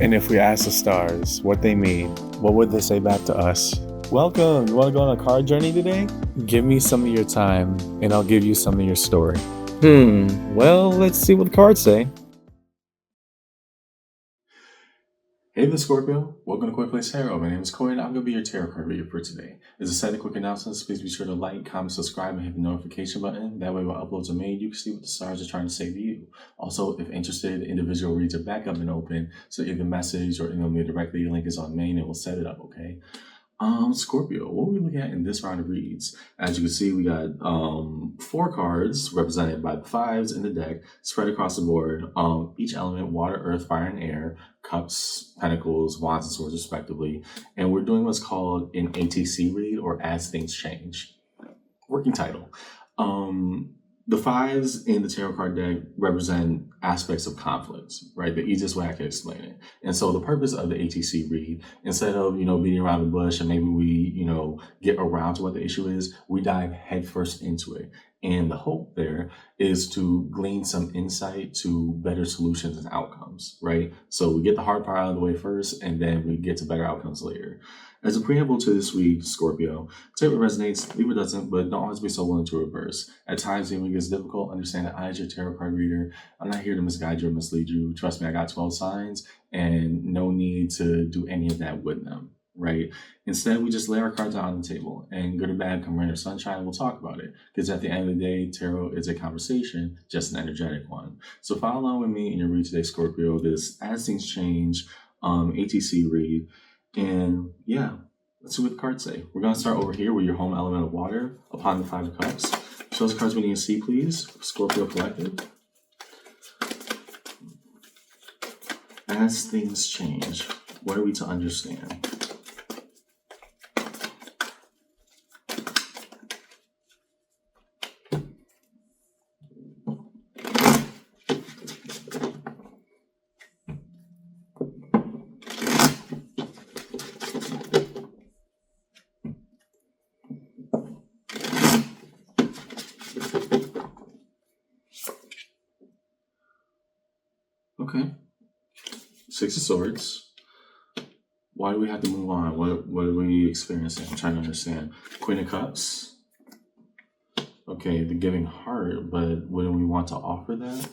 And if we ask the stars what they mean, what would they say back to us? Welcome! You want to go on a card journey today? Give me some of your time, and I'll give you some of your story. Well, let's see what the cards say. Hey there, Scorpio. Welcome to Quick Place Tarot. My name is Corey, and I'm going to be your tarot card reader for today. As a set of quick announcements, please be sure to like, comment, subscribe, and hit the notification button. That way when uploads are made, you can see what the stars are trying to say to you. Also, if interested, individual reads are back up and open, so either message or email me directly. Your link is on main, and we'll set it up, okay? Scorpio, what are we looking at in this round of reads? As you can see, we got 4 cards represented by the 5s in the deck, spread across the board. Each element, water, earth, fire, and air, cups, pentacles, wands, and swords, respectively. And we're doing what's called an ATC read, or As Things Change. Working title. The 5s in the tarot card deck represent aspects of conflicts, right? The easiest way I can explain it. And so the purpose of the ATC read, instead of, beating around the bush and maybe we, get around to what the issue is, we dive headfirst into it. And the hope there is to glean some insight to better solutions and outcomes, right? So we get the hard part out of the way first, and then we get to better outcomes later. As a preamble to this week, Scorpio, take what resonates, leave what doesn't, but don't always be so willing to reverse. At times, when it gets difficult, understand that I, as your tarot card reader, I'm not here to misguide you or mislead you. Trust me, I got 12 signs, and no need to do any of that with them, right? Instead, we just lay our cards out on the table, and good or bad, come rain or sunshine, we'll talk about it. Because at the end of the day, tarot is a conversation, just an energetic one. So follow along with me in your read today, Scorpio, this As Things Change ATC read. And yeah, let's see what the cards say. We're going to start over here with your home element of water upon the 5 of Cups. Show us the cards we need to see, please. Scorpio Collective. As things change, what are we to understand? Okay. 6 of Swords. Why do we have to move on? What are we experiencing? I'm trying to understand. Queen of Cups. Okay, the giving heart, but wouldn't we want to offer that?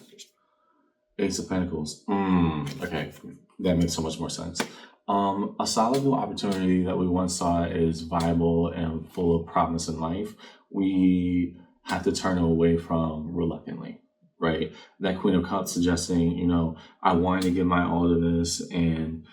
Ace of Pentacles. Okay, that makes so much more sense. A solid new opportunity that we once saw is viable and full of promise in life, we have to turn away from reluctantly, right? That Queen of Cups suggesting, I wanted to give my all to this, and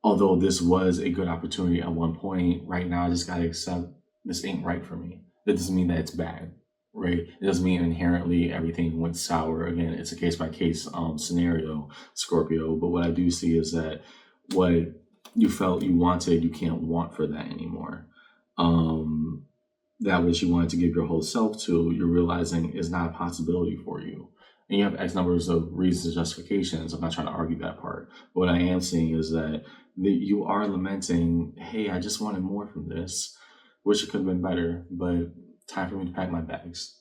although this was a good opportunity at one point, right now I just got to accept this ain't right for me. That doesn't mean that it's bad, right? It doesn't mean inherently everything went sour. Again, it's a case-by-case scenario, Scorpio. But what I do see is that what you felt you wanted, you can't want for that anymore. That which you wanted to give your whole self to, you're realizing is not a possibility for you. And you have X numbers of reasons and justifications. I'm not trying to argue that part. But what I am seeing is that you are lamenting, hey, I just wanted more from this. Wish it could have been better, but time for me to pack my bags.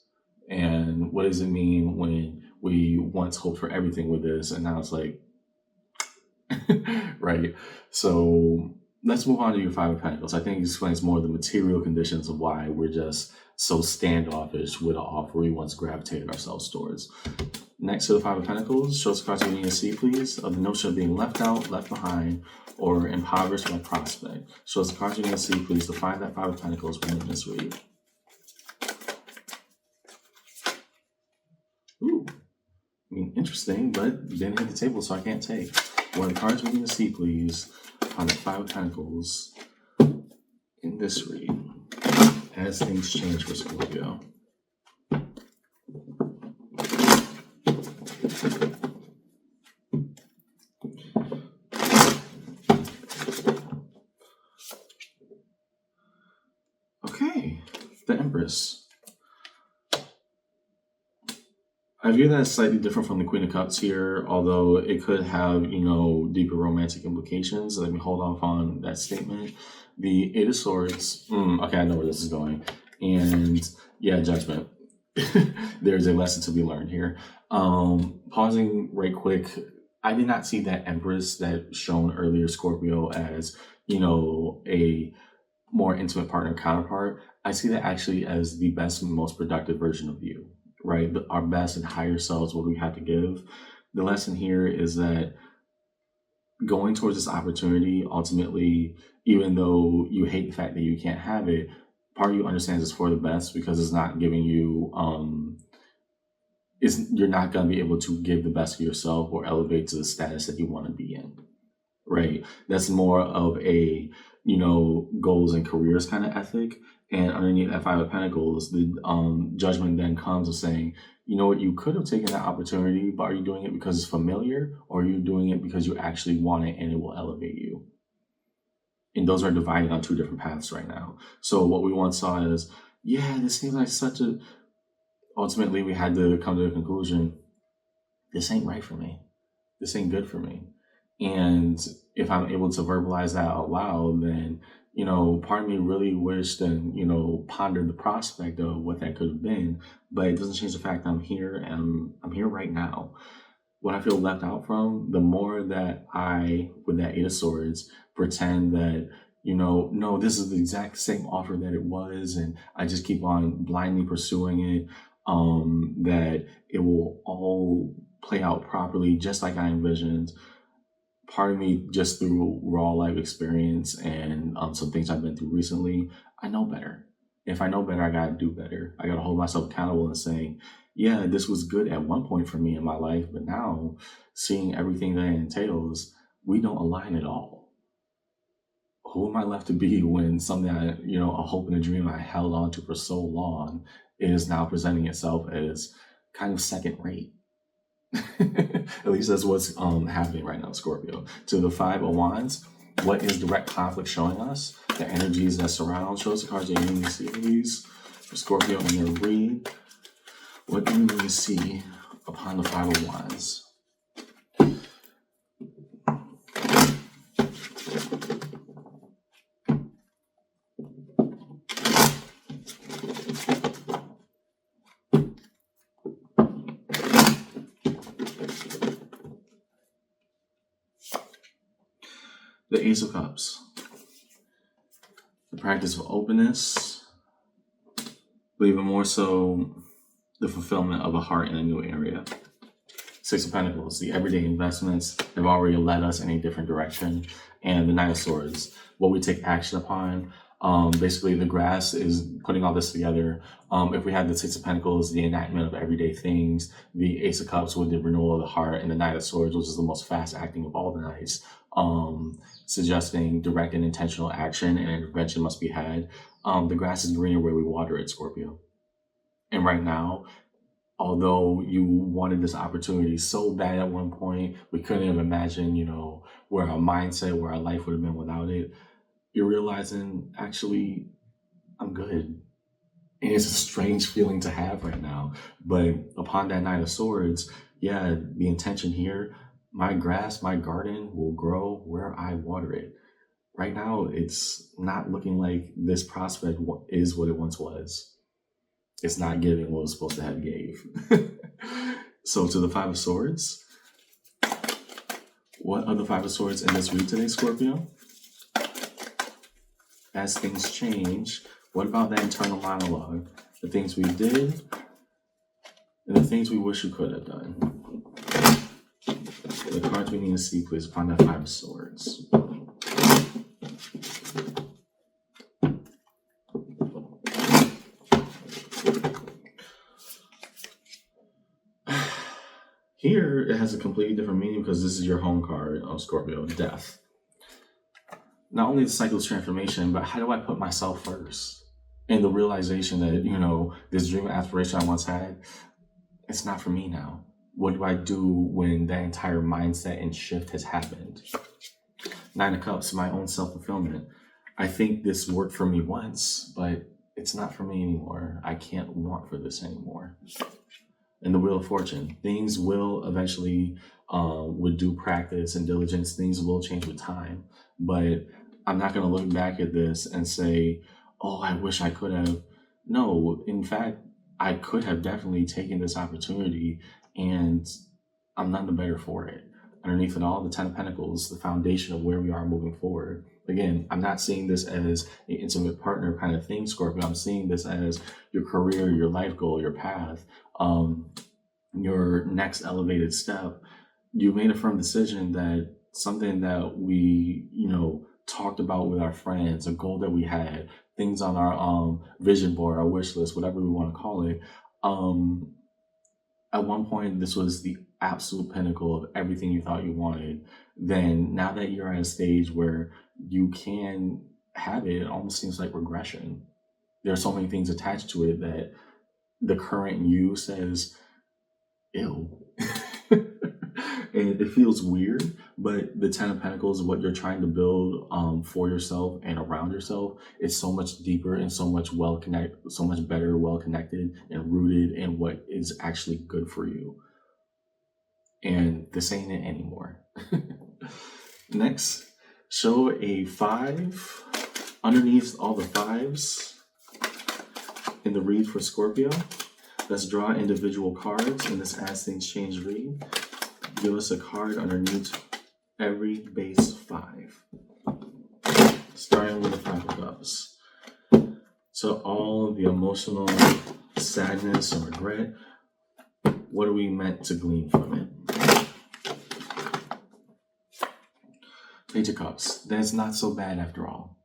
And what does it mean when we once hoped for everything with this, and now it's like, right? So let's move on to your 5 of Pentacles. I think it explains more of the material conditions of why we're just so standoffish with an offer we once gravitated ourselves towards. Next to the 5 of Pentacles, show us the cards we need to see, please, of the notion of being left out, left behind, or impoverished by prospect. Show us the cards we need to see, please, to find that 5 of Pentacles within this read. Ooh, interesting, but didn't hit the table, so I can't take. What are the cards we need to see, please, on the 5 of Pentacles in this read? As things change for Scorpio. Okay, the Empress. I view that as slightly different from the Queen of Cups here, although it could have, deeper romantic implications. Let me hold off on that statement. The 8 of Swords. Okay, I know where this is going. And yeah, Judgment. There's a lesson to be learned here. Pausing right quick. I did not see that Empress that shown earlier Scorpio as, a more intimate partner counterpart. I see that actually as the best and most productive version of you, right? Our best and higher selves, what we have to give. The lesson here is that going towards this opportunity, ultimately, even though you hate the fact that you can't have it, part of you understands it's for the best because it's not giving you, you're not going to be able to give the best of yourself or elevate to the status that you want to be in, right? That's more of a, goals and careers kind of ethic. And underneath that Five of Pentacles, the judgment then comes of saying, you know what, you could have taken that opportunity, but are you doing it because it's familiar, or are you doing it because you actually want it and it will elevate you? And those are dividing on two different paths right now. So what we once saw is, yeah, this seems like such a, ultimately we had to come to the conclusion, this ain't right for me. This ain't good for me. And if I'm able to verbalize that out loud, then, part of me really wished and, pondered the prospect of what that could have been. But it doesn't change the fact I'm here and I'm here right now. What I feel left out from, the more that I, with that Eight of Swords, pretend that, no, this is the exact same offer that it was, and I just keep on blindly pursuing it, that it will all play out properly, just like I envisioned. Part of me, just through raw life experience and some things I've been through recently, I know better. If I know better, I got to do better. I got to hold myself accountable and saying, yeah, this was good at one point for me in my life, but now seeing everything that it entails, we don't align at all. Who am I left to be when something a hope and a dream I held on to for so long is now presenting itself as kind of second rate? At least that's what's happening right now, Scorpio. To the Five of Wands, what is direct conflict showing us? The energies that surround. Show us the cards that you need to see, please. For Scorpio in your read, what do you need to see upon the Five of Wands? The Ace of Cups. The practice of openness, but even more so, the fulfillment of a heart in a new area. Six of Pentacles, the everyday investments have already led us in a different direction. And the Nine of Swords, what we take action upon. Basically, the grass is putting all this together. If we had the Six of Pentacles, the enactment of everyday things, the Ace of Cups with the renewal of the heart, and the Knight of Swords, which is the most fast acting of all the knights, suggesting direct and intentional action and intervention must be had. The grass is greener where we water it, Scorpio. And right now, although you wanted this opportunity so bad at one point, we couldn't have imagined, where our mindset, where our life would have been without it. You're realizing, actually, I'm good. And it's a strange feeling to have right now. But upon that Knight of Swords, yeah, the intention here, my grass, my garden will grow where I water it. Right now, it's not looking like this prospect is what it once was. It's not giving what it was supposed to have gave. So to the Five of Swords, what are the Five of Swords in this read today, Scorpio? As things change, what about that internal monologue? The things we did and the things we wish we could have done. The cards we need to see, please, upon that Five of Swords. Here, it has a completely different meaning because this is your home card, Scorpio, Death. Not only the cycle of transformation, but how do I put myself first? And the realization that, this dream aspiration I once had, it's not for me now. What do I do when that entire mindset and shift has happened? Nine of Cups, my own self-fulfillment. I think this worked for me once, but it's not for me anymore. I can't want for this anymore. And the Wheel of Fortune, things will eventually, with due practice and diligence, things will change with time. But I'm not going to look back at this and say, oh, I wish I could have. No, in fact, I could have definitely taken this opportunity and I'm none the better for it. Underneath it all, the Ten of Pentacles, the foundation of where we are moving forward. Again, I'm not seeing this as an intimate partner kind of thing, Scorpio. I'm seeing this as your career, your life goal, your path, your next elevated step. You made a firm decision that something that we, talked about with our friends, a goal that we had, things on our vision board, our wish list, whatever we want to call it. At one point, this was the absolute pinnacle of everything you thought you wanted. Then now that you're at a stage where you can have it, it almost seems like regression. There are so many things attached to it that the current you says, ew. And it feels weird, but the Ten of Pentacles, what you're trying to build for yourself and around yourself, is so much deeper and so much so much better, well connected and rooted in what is actually good for you. And this ain't it anymore. Next, show a 5 underneath all the 5s in the read for Scorpio. Let's draw individual cards in this As Things Change read. Give us a card underneath every base 5. Starting with the 5 of Cups. So all the emotional sadness and regret, what are we meant to glean from it? Page of Cups. That's not so bad after all,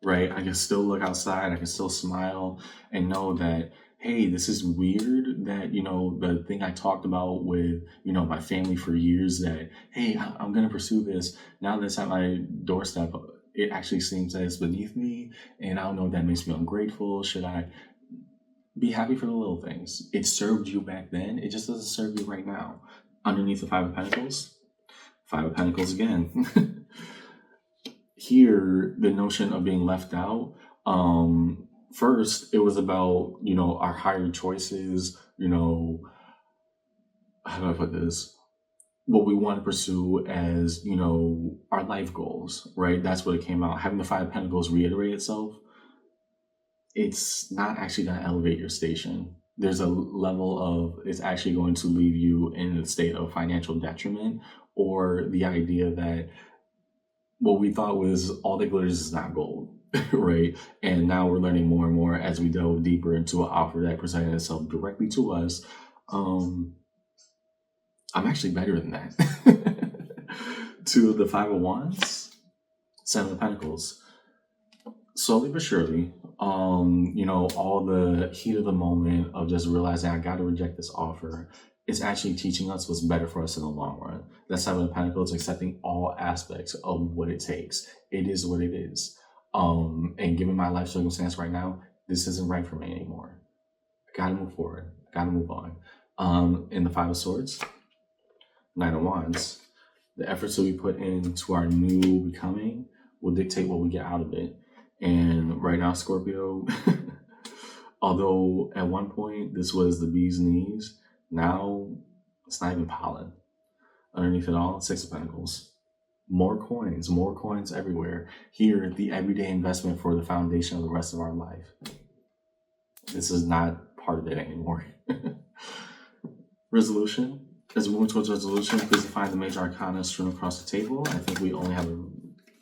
right? I can still look outside. I can still smile and know that, hey, this is weird that, the thing I talked about with, my family for years that, hey, I'm going to pursue this. Now that's at my doorstep, it actually seems that it's beneath me. And I don't know if that makes me ungrateful. Should I be happy for the little things? It served you back then. It just doesn't serve you right now. Underneath the 5 of Pentacles. 5 of Pentacles again. Here, the notion of being left out. First, it was about, our higher choices, how do I put this? What we want to pursue as, our life goals, right? That's what it came out. Having the 5 of Pentacles reiterate itself, it's not actually going to elevate your station. There's a level of, it's actually going to leave you in a state of financial detriment, or the idea that what we thought was all that glitters is not gold. Right. And now we're learning more and more as we delve deeper into an offer that presented itself directly to us. I'm actually better than that. To the 5 of Wands, 7 of Pentacles. Slowly but surely, all the heat of the moment of just realizing I got to reject this offer, it's actually teaching us what's better for us in the long run. That 7 of Pentacles, accepting all aspects of what it takes. It is what it is. And given my life circumstance right now, this isn't right for me anymore. I gotta move forward. I gotta move on. In the 5 of Swords, 9 of Wands, the efforts that we put into our new becoming will dictate what we get out of it. And right now, Scorpio, although at one point this was the bee's knees, now it's not even pollen. Underneath it all, 6 of Pentacles. More coins everywhere. Here, the everyday investment for the foundation of the rest of our life. This is not part of it anymore. Resolution. As we move towards resolution, please define the major arcana strewn across the table. I think we only have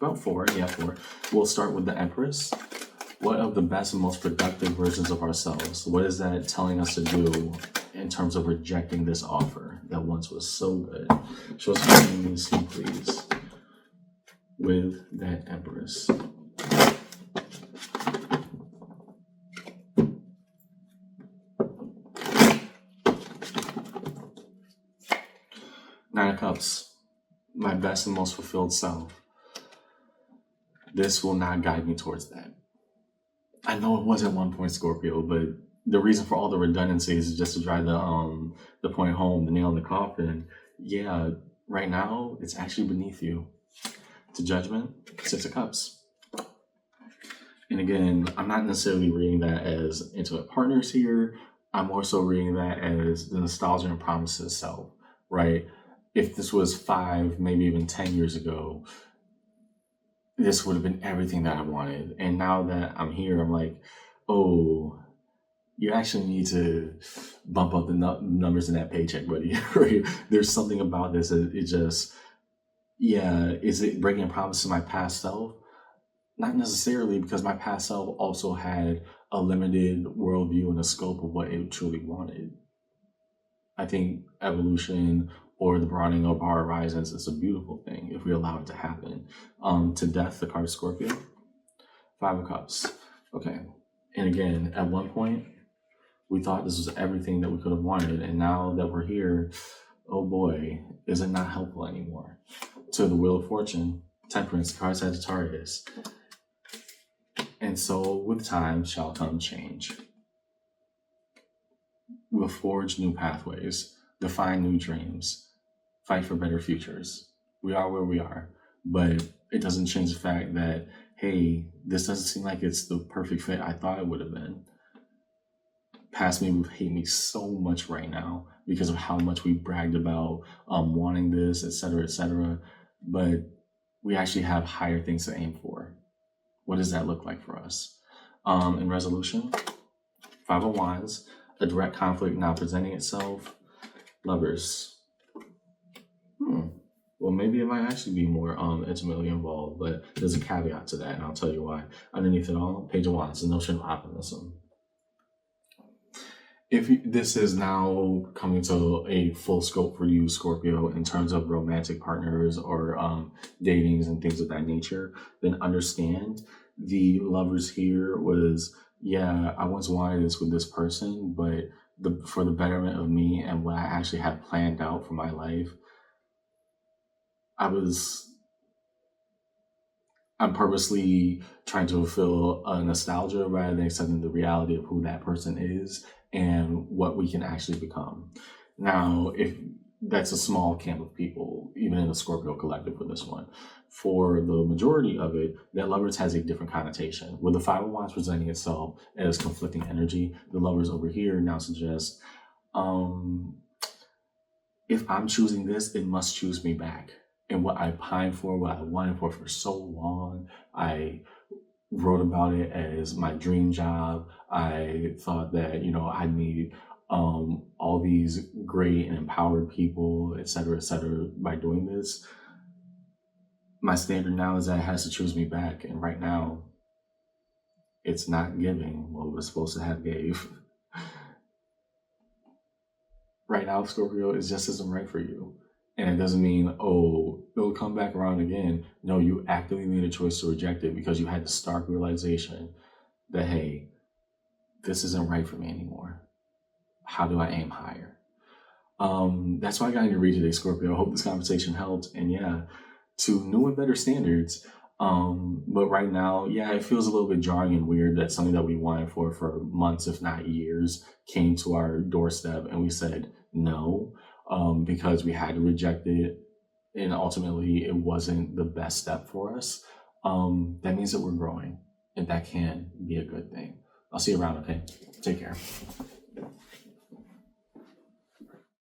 about 4. Yeah, 4. We'll start with the Empress. What of the best and most productive versions of ourselves? What is that telling us to do in terms of rejecting this offer that once was so good? Show us what you need to see, please. With that Empress. Nine of Cups. My best and most fulfilled self. This will not guide me towards that. I know it was at one point, Scorpio, but the reason for all the redundancies is just to drive the point home, the nail in the coffin. Yeah, right now, it's actually beneath you. To Judgment, 6 of Cups. And again, I'm not necessarily reading that as intimate partners here. I'm also reading that as the nostalgia and promise to self, right? If this was 5, maybe even 10 years ago, this would have been everything that I wanted. And now that I'm here, I'm like, oh, you actually need to bump up the numbers in that paycheck, buddy. Right? There's something about this that it just Yeah, is it breaking a promise to my past self? Not necessarily, because my past self also had a limited worldview and a scope of what it truly wanted. I think evolution or the broadening of our horizons is a beautiful thing if we allow it to happen. To death, the card Scorpio, Five of Cups. Okay. And again, at one point, we thought this was everything that we could have wanted. And now that we're here, oh boy, is it not helpful anymore. To the Wheel of Fortune, Temperance, the card Sagittarius. And so with time shall come change. We'll forge new pathways, define new dreams, fight for better futures. We are where we are, but it doesn't change the fact that, hey, this doesn't seem like it's the perfect fit I thought it would have been. Past me would hate me so much right now because of how much we bragged about wanting this, etc., etc. But we actually have higher things to aim for. What does that look like for us? In resolution, Five of Wands, a direct conflict now presenting itself. Lovers. Well, maybe it might actually be more intimately involved, but there's a caveat to that, and I'll tell you why. Underneath it all, Page of Wands, the notion of optimism. If this is now coming to a full scope for you, Scorpio, in terms of romantic partners or datings and things of that nature, then understand the Lovers here was, yeah, I once wanted this with this person, but for the betterment of me and what I actually had planned out for my life, I'm purposely trying to fulfill a nostalgia rather than accepting the reality of who that person is and what we can actually become. Now, if that's a small camp of people, even in the Scorpio collective for this one, for the majority of it, that Lovers has a different connotation. With the Five of Wands presenting itself as conflicting energy, the Lovers over here now suggest, if I'm choosing this, it must choose me back. And what I pined for, what I wanted for so long, I wrote about it as my dream job. I thought that, I need all these great and empowered people, et cetera, by doing this. My standard now is that it has to choose me back. And right now, it's not giving what it was supposed to have gave. Right now, Scorpio, it just isn't right for you. And it doesn't mean, oh, it'll come back around again. No, you actively made a choice to reject it because you had the stark realization that, hey, this isn't right for me anymore. How do I aim higher? That's why I got into read today, Scorpio. I hope this conversation helped. And yeah, to new and better standards. But right now, yeah, it feels a little bit jarring and weird that something that we wanted for months, if not years, came to our doorstep and we said no, because we had to reject it. And ultimately, it wasn't the best step for us. That means that we're growing, and that can be a good thing. I'll see you around, okay? Take care.